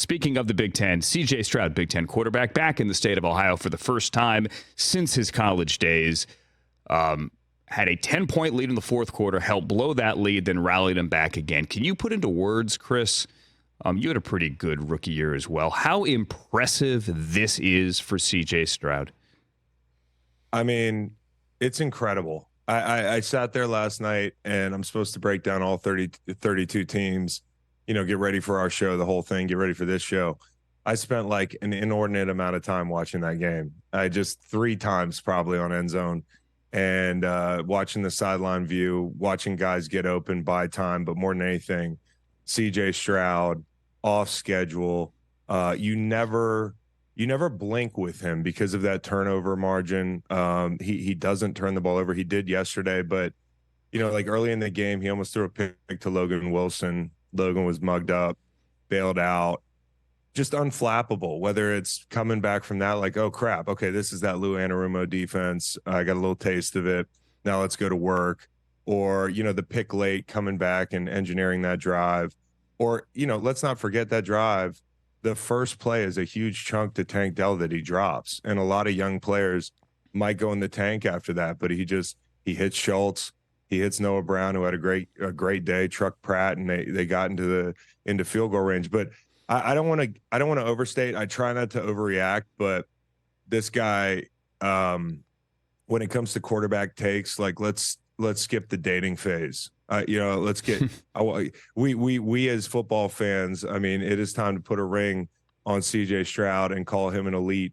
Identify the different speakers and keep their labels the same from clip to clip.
Speaker 1: Speaking of the Big Ten, CJ Stroud, Big Ten quarterback, back in the state of Ohio for the first time since his college days. Had a 10-point lead in the fourth quarter, helped blow that lead, then rallied him back again. Can you put into words, Chris? You had a pretty good rookie year as well. How impressive this is for CJ Stroud.
Speaker 2: I mean, it's incredible. I sat there last night, and I'm supposed to break down all 32 teams, get ready for our show, the whole thing, get ready for this show. I spent like an inordinate amount of time watching that game. I just 3 times probably on End Zone, and watching the sideline view, watching guys get open, by time, but more than anything, CJ Stroud off schedule. You never blink with him because of that turnover margin. He doesn't turn the ball over. He did yesterday, but like early in the game, he almost threw a pick to Logan Wilson. Logan was mugged up, bailed out. Just unflappable, whether it's coming back from that, like, oh, crap, okay, this is that Lou Anarumo defense. I got a little taste of it. Now let's go to work. Or, the pick late, coming back and engineering that drive. Or, let's not forget that drive. The first play is a huge chunk to Tank Dell that he drops. And a lot of young players might go in the tank after that, but he hits Schultz. He hits Noah Brown, who had a great day, Truck Pratt, and they got into field goal range. But I don't want to overstate. I try not to overreact, but this guy, when it comes to quarterback takes, like let's skip the dating phase. Let's get we as football fans. I mean, it is time to put a ring on CJ Stroud and call him an elite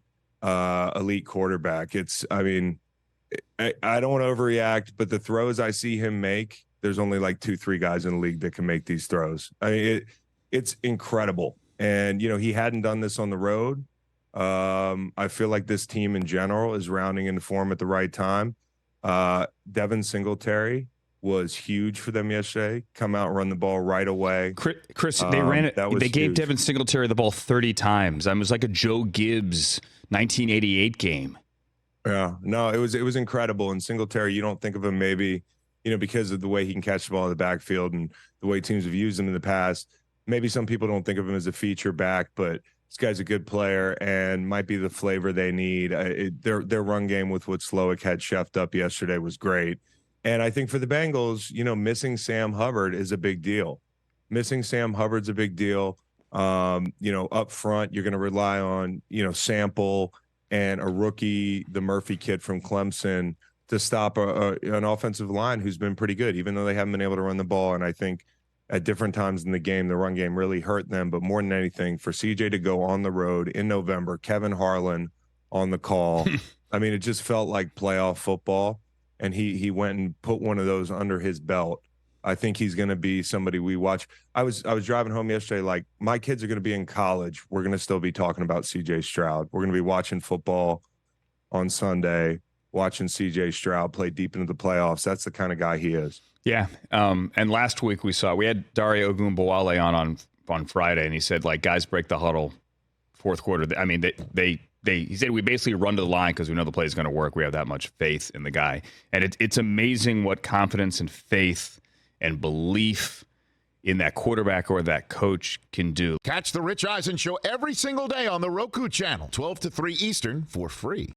Speaker 2: quarterback. I don't want to overreact, but the throws I see him make, there's only like 2-3 guys in the league that can make these throws. I mean, it's incredible. And, he hadn't done this on the road. I feel like this team in general is rounding into form at the right time. Devin Singletary was huge for them yesterday. Come out, run the ball right away.
Speaker 1: Chris, they ran it. They gave
Speaker 2: huge.
Speaker 1: Devin Singletary the ball 30 times. It was like a Joe Gibbs 1988 game.
Speaker 2: Yeah, no, it was incredible. And Singletary, you don't think of him maybe, because of the way he can catch the ball in the backfield and the way teams have used him in the past. Maybe some people don't think of him as a feature back, but this guy's a good player and might be the flavor they need. Their run game with what Slowick had chefed up yesterday was great. And I think for the Bengals, missing Sam Hubbard is a big deal. Missing Sam Hubbard's a big deal. Up front, you're going to rely on, Sample and a rookie, the Murphy kid from Clemson, to stop an offensive line who's been pretty good, even though they haven't been able to run the ball. And I think at different times in the game, the run game really hurt them. But more than anything, for CJ to go on the road in November, Kevin Harlan on the call, I mean, it just felt like playoff football. And he went and put one of those under his belt. I think he's going to be somebody we watch. I was driving home yesterday, like, my kids are going to be in college. We're going to still be talking about CJ Stroud. We're going to be watching football on Sunday, watching CJ Stroud play deep into the playoffs. That's the kind of guy he is. Yeah.
Speaker 1: And last week we had Dario Ogunbowale on Friday, and he said, like, guys break the huddle fourth quarter. I mean, he said we basically run to the line because we know the play is going to work. We have that much faith in the guy. And it's amazing what confidence and faith and belief in that quarterback or that coach can do.
Speaker 3: Catch the Rich Eisen Show every single day on the Roku channel, 12 to 3 Eastern, for free.